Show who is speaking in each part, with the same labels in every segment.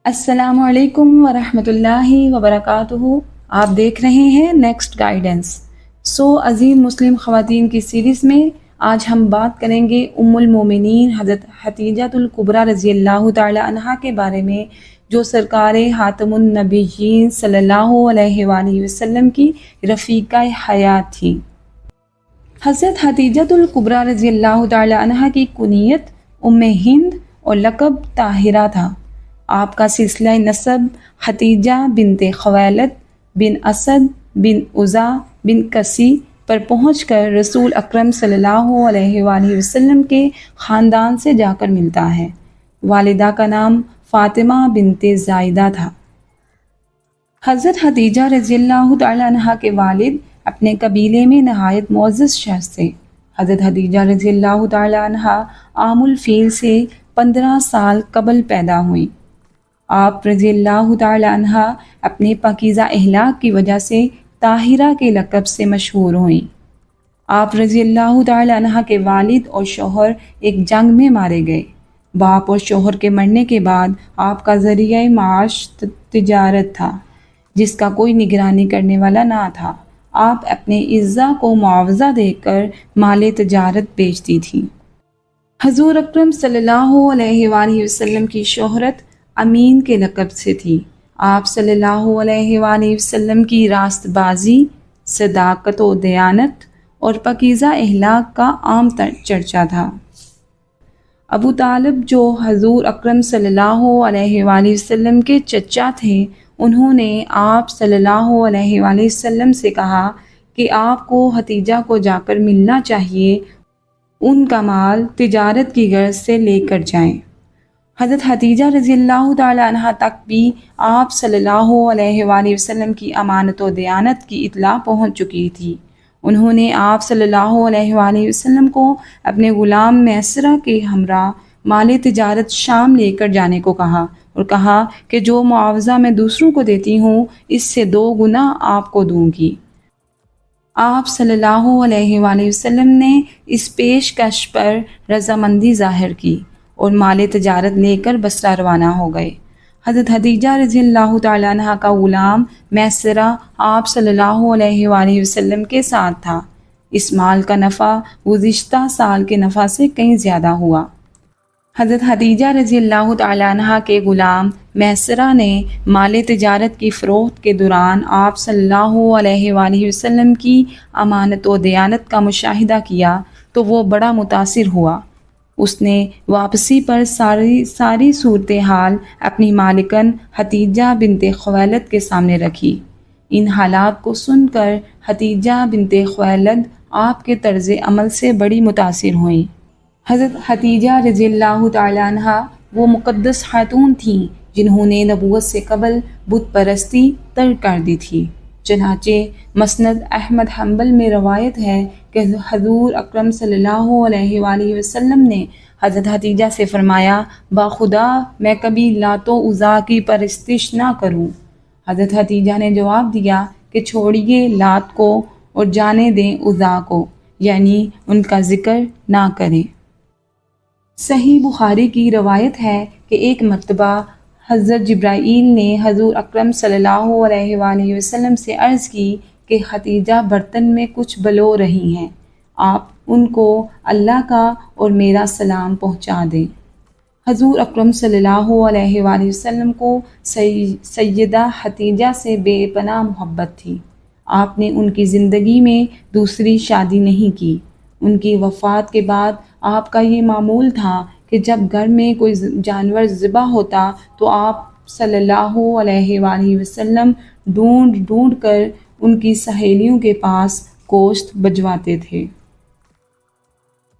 Speaker 1: السلام علیکم ورحمۃ اللہ وبرکاتہ۔ آپ دیکھ رہے ہیں نیکسٹ گائیڈنس۔ عظیم مسلم خواتین کی سیریز میں آج ہم بات کریں گے ام المومنین حضرت خدیجہ الکبریٰ رضی اللہ تعالی عنہا کے بارے میں، جو سرکار خاتم النبیین صلی اللہ علیہ وآلہ وسلم کی رفیقہ حیات تھی۔ حضرت خدیجہ الکبریٰ رضی اللہ تعالی عنہا کی کنیت ام ہند اور لقب طاہرہ تھا۔ آپ کا سلسلہ نسب خدیجہ بنت خویلد بن اسد بن عزا بن کسی پر پہنچ کر رسول اکرم صلی اللہ علیہ وآلہ وسلم کے خاندان سے جا کر ملتا ہے۔ والدہ کا نام فاطمہ بنت زائدہ تھا۔ حضرت خدیجہ رضی اللہ تعالی عنہا کے والد اپنے قبیلے میں نہایت معزز شخص تھے۔ حضرت خدیجہ رضی اللہ تعالی عنہا عام الفیل سے 15 سال قبل پیدا ہوئیں۔ آپ رضی اللہ تعالی عنہا اپنے پاکیزہ اخلاق کی وجہ سے طاہرہ کے لقب سے مشہور ہوئیں۔ آپ رضی اللہ تعالی عنہا کے والد اور شوہر ایک جنگ میں مارے گئے۔ باپ اور شوہر کے مرنے کے بعد آپ کا ذریعہ معاش تجارت تھا، جس کا کوئی نگرانی کرنے والا نہ تھا۔ آپ اپنے اعضاء کو معاوضہ دے کر مال تجارت بیچتی تھیں۔ حضور اکرم صلی اللہ علیہ وآلہ وسلم کی شہرت امین کے لقب سے تھی۔ آپ صلی اللہ علیہ وآلہ وسلم کی راست بازی، صداقت و دیانت اور پاکیزہ اخلاق کا عام چرچا تھا۔ ابو طالب جو حضور اکرم صلی اللہ علیہ وآلہ وسلم کے چچا تھے، انہوں نے آپ صلی اللہ علیہ وآلہ وسلم سے کہا کہ آپ کو خدیجہ کو جا کر ملنا چاہیے، ان کا مال تجارت کی غرض سے لے کر جائیں۔ حضرت خدیجہ رضی اللہ تعالی عنہا تک بھی آپ صلی اللہ علیہ وآلہ وسلم کی امانت و دیانت کی اطلاع پہنچ چکی تھی۔ انہوں نے آپ صلی اللہ علیہ وآلہ وسلم کو اپنے غلام میسرہ کے ہمراہ مال تجارت شام لے کر جانے کو کہا، اور کہا کہ جو معاوضہ میں دوسروں کو دیتی ہوں، اس سے 2 گنا آپ کو دوں گی۔ آپ صلی اللہ علیہ وآلہ وسلم نے اس پیشکش پر رضامندی ظاہر کی اور مال تجارت لے کر بصرہ روانہ ہو گئے۔ حضرت خدیجہ رضی اللہ تعالی عنہا کا غلام میسرہ آپ صلی اللہ علیہ وآلہ وسلم کے ساتھ تھا۔ اس مال کا نفع گزشتہ سال کے نفع سے کہیں زیادہ ہوا۔ حضرت خدیجہ رضی اللہ تعالی عنہا کے غلام میسرہ نے مال تجارت کی فروخت کے دوران آپ صلی اللہ علیہ وآلہ وسلم کی امانت و دیانت کا مشاہدہ کیا تو وہ بڑا متاثر ہوا۔ اس نے واپسی پر ساری صورتحال اپنی مالکن خدیجہ بنت خویلد کے سامنے رکھی۔ ان حالات کو سن کر خدیجہ بنت خویلد آپ کے طرز عمل سے بڑی متاثر ہوئیں۔ حضرت خدیجہ رضی اللہ تعالی عنہا وہ مقدس خاتون تھیں جنہوں نے نبوت سے قبل بت پرستی ترک کر دی تھی۔ چنانچہ مسند احمد حنبل میں روایت ہے کہ حضور اکرم صلی اللہ علیہ وآلہ وسلم نے حضرت خدیجہ سے فرمایا، باخدا میں کبھی لات و عزا کی پرستش نہ کروں۔ حضرت خدیجہ نے جواب دیا کہ چھوڑیے لات کو اور جانے دیں عزا کو، یعنی ان کا ذکر نہ کریں۔ صحیح بخاری کی روایت ہے کہ ایک مرتبہ حضرت جبرائیل نے حضور اکرم صلی اللہ علیہ وآلہ وسلم سے عرض کی کہ خدیجہ برتن میں کچھ بلو رہی ہیں، آپ ان کو اللہ کا اور میرا سلام پہنچا دیں۔ حضور اکرم صلی اللہ علیہ وآلہ وسلم کو سیدہ خدیجہ سے بے پناہ محبت تھی۔ آپ نے ان کی زندگی میں دوسری شادی نہیں کی۔ ان کی وفات کے بعد آپ کا یہ معمول تھا کہ جب گھر میں کوئی جانور ذبح ہوتا تو آپ صلی اللہ علیہ وآلہ وسلم ڈھونڈ کر ان کی سہیلیوں کے پاس گوشت بھجواتے تھے۔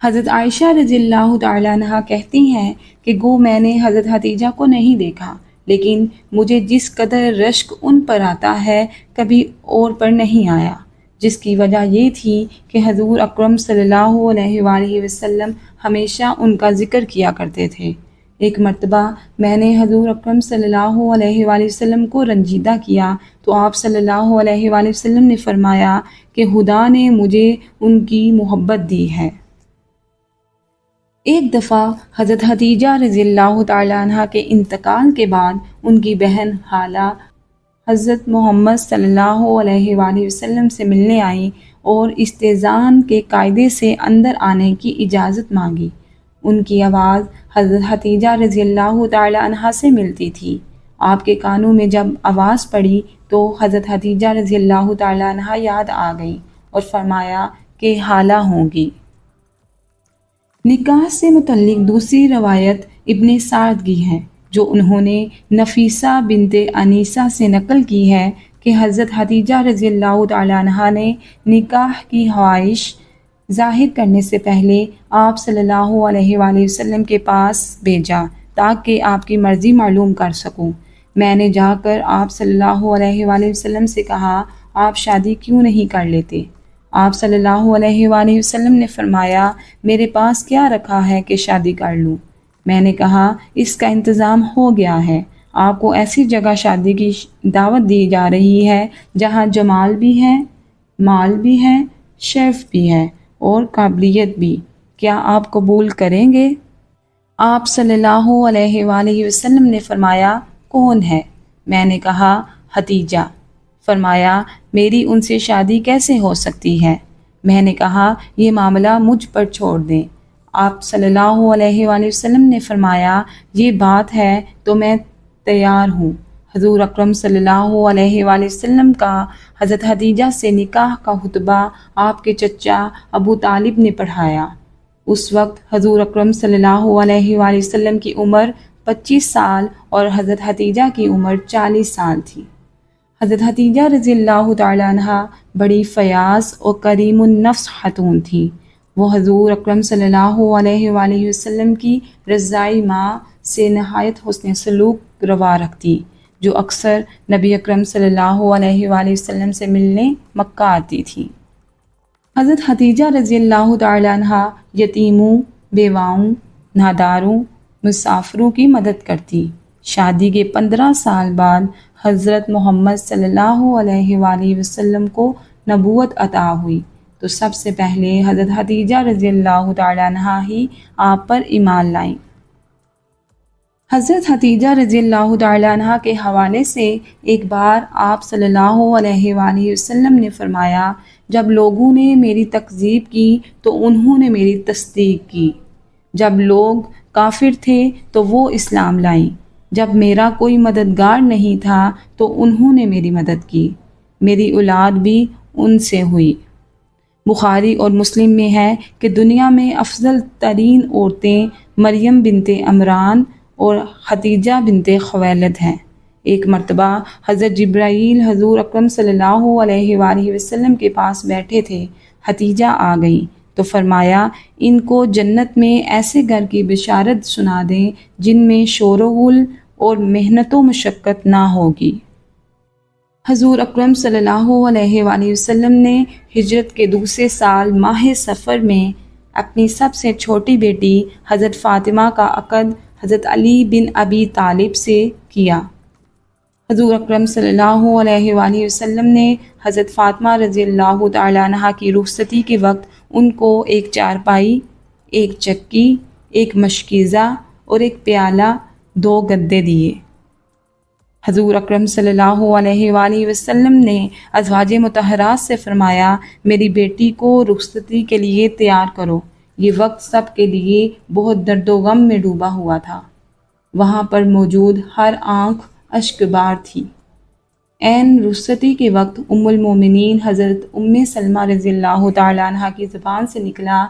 Speaker 1: حضرت عائشہ رضی اللہ تعالی عنہا کہتی ہیں کہ گو میں نے حضرت خدیجہ کو نہیں دیکھا، لیکن مجھے جس قدر رشک ان پر آتا ہے کبھی اور پر نہیں آیا، جس کی وجہ یہ تھی کہ حضور اکرم صلی اللہ علیہ وآلہ وسلم ہمیشہ ان کا ذکر کیا کرتے تھے۔ ایک مرتبہ میں نے حضور اکرم صلی اللہ علیہ وآلہ وسلم کو رنجیدہ کیا تو آپ صلی اللہ علیہ وآلہ وسلم نے فرمایا کہ خدا نے مجھے ان کی محبت دی ہے۔ ایک دفعہ حضرت خدیجہ رضی اللہ تعالیٰ عنہ کے انتقال کے بعد ان کی بہن خالہ حضرت محمد صلی اللہ علیہ وآلہ وسلم سے ملنے آئیں اور استئذان کے قاعدے سے اندر آنے کی اجازت مانگی۔ ان کی آواز حضرت خدیجہ رضی اللہ تعالیٰ عنہ سے ملتی تھی۔ آپ کے کانوں میں جب آواز پڑی تو حضرت خدیجہ رضی اللہ تعالیٰ عنہ یاد آ گئیں اور فرمایا کہ خالہ ہوں گی۔ نکاح سے متعلق دوسری روایت ابن سعد کی ہے جو انہوں نے نفیسہ بنت انیسہ سے نقل کی ہے کہ حضرت خدیجہ رضی اللہ تعالیٰ عنہ نے نکاح کی خواہش ظاہر کرنے سے پہلے آپ صلی اللہ علیہ وآلہ وسلم کے پاس بھیجا تاکہ آپ کی مرضی معلوم کر سکوں۔ میں نے جا کر آپ صلی اللہ علیہ وآلہ وسلم سے کہا آپ شادی کیوں نہیں کر لیتے؟ آپ صلی اللہ علیہ وآلہ وسلم نے فرمایا میرے پاس کیا رکھا ہے کہ شادی کر لوں؟ میں نے کہا اس کا انتظام ہو گیا ہے، آپ کو ایسی جگہ شادی کی دعوت دی جا رہی ہے جہاں جمال بھی ہے، مال بھی ہے، شرف بھی ہے اور قابلیت بھی، کیا آپ قبول کریں گے؟ آپ صلی اللہ علیہ وآلہ وسلم نے فرمایا کون ہے؟ میں نے کہا خدیجہ۔ فرمایا میری ان سے شادی کیسے ہو سکتی ہے؟ میں نے کہا یہ معاملہ مجھ پر چھوڑ دیں۔ آپ صلی اللہ علیہ وآلہ وسلم نے فرمایا یہ بات ہے تو میں تیار ہوں۔ حضور اکرم صلی اللہ علیہ وآلہ وسلم کا حضرت خدیجہ سے نکاح کا خطبہ آپ کے چچا ابو طالب نے پڑھایا۔ اس وقت حضور اکرم صلی اللہ علیہ وآلہ وسلم کی عمر 25 سال اور حضرت خدیجہ کی عمر 40 سال تھی۔ حضرت خدیجہ رضی اللہ تعالیٰ عنہ بڑی فیاض اور کریم النفس خاتون تھی۔ وہ حضور اکرم صلی اللہ علیہ وآلہ وسلم کی رضائی ماں سے نہایت حسن سلوک روا رکھتی، جو اکثر نبی اکرم صلی اللہ علیہ وآلہ وسلم سے ملنے مکہ آتی تھی۔ حضرت خدیجہ رضی اللہ تعالیٰ عنہ یتیموں، بیواؤں، ناداروں، مسافروں کی مدد کرتی۔ شادی کے 15 سال بعد حضرت محمد صلی اللہ علیہ وآلہ وسلم کو نبوت عطا ہوئی تو سب سے پہلے حضرت خدیجہ رضی اللہ تعالیٰ عنہ ہی آپ پر ایمان لائیں۔ حضرت خدیجہ رضی اللہ تعالیٰ عنہ کے حوالے سے ایک بار آپ صلی اللہ علیہ وآلہ وسلم نے فرمایا جب لوگوں نے میری تکذیب کی تو انہوں نے میری تصدیق کی، جب لوگ کافر تھے تو وہ اسلام لائیں، جب میرا کوئی مددگار نہیں تھا تو انہوں نے میری مدد کی، میری اولاد بھی ان سے ہوئی۔ بخاری اور مسلم میں ہے کہ دنیا میں افضل ترین عورتیں مریم بنت عمران اور خدیجہ بنت خویلد ہیں۔ ایک مرتبہ حضرت جبرائیل حضور اکرم صلی اللہ علیہ وآلہ وسلم کے پاس بیٹھے تھے، خدیجہ آ گئیں تو فرمایا ان کو جنت میں ایسے گھر کی بشارت سنا دیں جن میں شور و غل اور محنت و مشقت نہ ہوگی۔ حضور اکرم صلی اللہ علیہ وآلہ وسلم نے ہجرت کے دوسرے سال ماہ صفر میں اپنی سب سے چھوٹی بیٹی حضرت فاطمہ کا عقد حضرت علی بن ابی طالب سے کیا۔ حضور اکرم صلی اللہ علیہ وآلہ وسلم نے حضرت فاطمہ رضی اللہ تعالیٰ عنہ کی رخصتی کے وقت ان کو ایک چارپائی، ایک چکی، ایک مشکیزہ اور ایک پیالہ، 2 گدے دیے۔ حضور اکرم صلی اللہ علیہ وآلہ وسلم نے ازواج مطہرات سے فرمایا میری بیٹی کو رخصتی کے لیے تیار کرو۔ یہ وقت سب کے لیے بہت درد و غم میں ڈوبا ہوا تھا۔ وہاں پر موجود ہر آنکھ اشک بار تھی۔ عین رخصتی کے وقت ام المومنین حضرت ام سلمہ رضی اللہ تعالیٰ عنہ کی زبان سے نکلا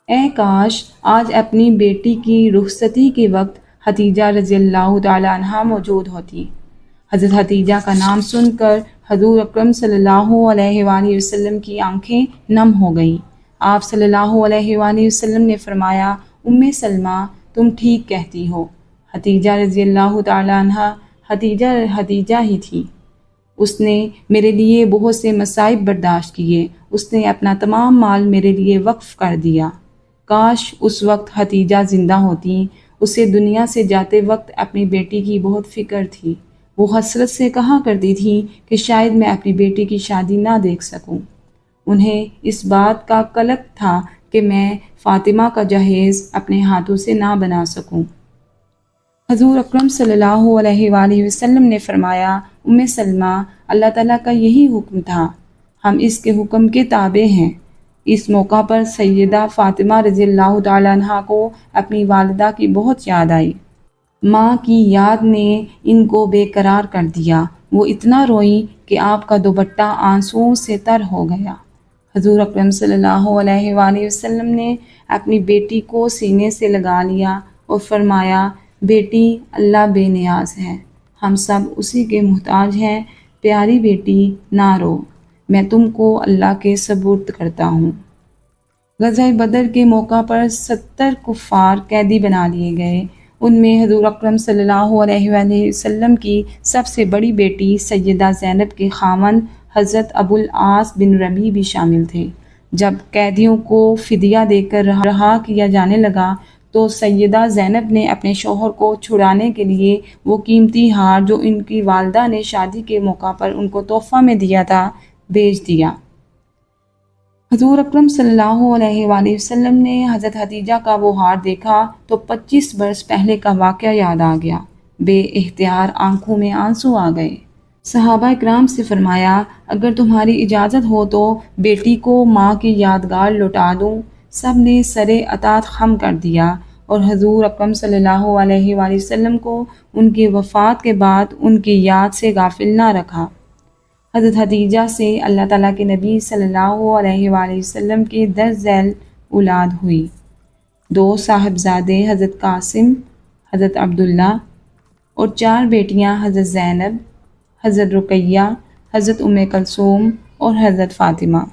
Speaker 1: اے کاش آج اپنی بیٹی کی رخصتی کے وقت خدیجہ رضی اللہ تعالیٰ عنہ موجود ہوتی۔ حضرت خدیجہ کا نام سن کر حضور اکرم صلی اللہ علیہ وآلہ وسلم کی آنکھیں نم ہو گئیں۔ آپ صلی اللہ علیہ وآلہ وسلم نے فرمایا ام سلمہ تم ٹھیک کہتی ہو، خدیجہ رضی اللہ تعالیٰ عنہ خدیجہ ہی تھی۔ اس نے میرے لیے بہت سے مصائب برداشت کیے، اس نے اپنا تمام مال میرے لیے وقف کر دیا۔ کاش اس وقت خدیجہ زندہ ہوتی، اسے دنیا سے جاتے وقت اپنی بیٹی کی بہت فکر تھی۔ وہ حسرت سے کہا کرتی تھی کہ شاید میں اپنی بیٹی کی شادی نہ دیکھ سکوں۔ انہیں اس بات کا قلق تھا کہ میں فاطمہ کا جہیز اپنے ہاتھوں سے نہ بنا سکوں۔ حضور اکرم صلی اللہ علیہ وآلہ وسلم نے فرمایا، ام سلمہ، اللہ تعالیٰ کا یہی حکم تھا، ہم اس کے حکم کے تابع ہیں۔ اس موقع پر سیدہ فاطمہ رضی اللہ تعالیٰ عنہ کو اپنی والدہ کی بہت یاد آئی۔ ماں کی یاد نے ان کو بے قرار کر دیا، وہ اتنا روئیں کہ آپ کا دوپٹہ آنسوؤں سے تر ہو گیا۔ حضور اکرم صلی اللہ علیہ وآلہ وسلم نے اپنی بیٹی کو سینے سے لگا لیا اور فرمایا، بیٹی، اللہ بے نیاز ہے، ہم سب اسی کے محتاج ہیں، پیاری بیٹی نہ رو، میں تم کو اللہ کے سپرد کرتا ہوں۔ غزوہ بدر کے موقع پر 70 کفار قیدی بنا لیے گئے، ان میں حضور اکرم صلی اللہ علیہ وآلہ وسلم کی سب سے بڑی بیٹی سیدہ زینب کے خاوند حضرت ابو العاص بن ربیع بھی شامل تھے۔ جب قیدیوں کو فدیہ دے کر رہا کیا جانے لگا تو سیدہ زینب نے اپنے شوہر کو چھڑانے کے لیے وہ قیمتی ہار جو ان کی والدہ نے شادی کے موقع پر ان کو تحفہ میں دیا تھا بیچ دیا۔ حضور اکرم صلی اللہ علیہ وآلہ وسلم نے حضرت خدیجہ کا وہ ہار دیکھا تو 25 برس پہلے کا واقعہ یاد آ گیا، بے اختیار آنکھوں میں آنسو آ گئے۔ صحابہ اکرام سے فرمایا، اگر تمہاری اجازت ہو تو بیٹی کو ماں کی یادگار لوٹا دوں۔ سب نے سر اطاعت خم کر دیا اور حضور اکرم صلی اللہ علیہ وآلہ وسلم کو ان کی وفات کے بعد ان کی یاد سے غافل نہ رکھا۔ حضرت خدیجہ سے اللہ تعالیٰ کے نبی صلی اللہ علیہ وآلہ وسلم کی 10 ذیل اولاد ہوئی، 2 صاحبزادے حضرت قاسم، حضرت عبداللہ اور 4 بیٹیاں حضرت زینب، حضرت رقیہ، حضرت ام کلثوم اور حضرت فاطمہ۔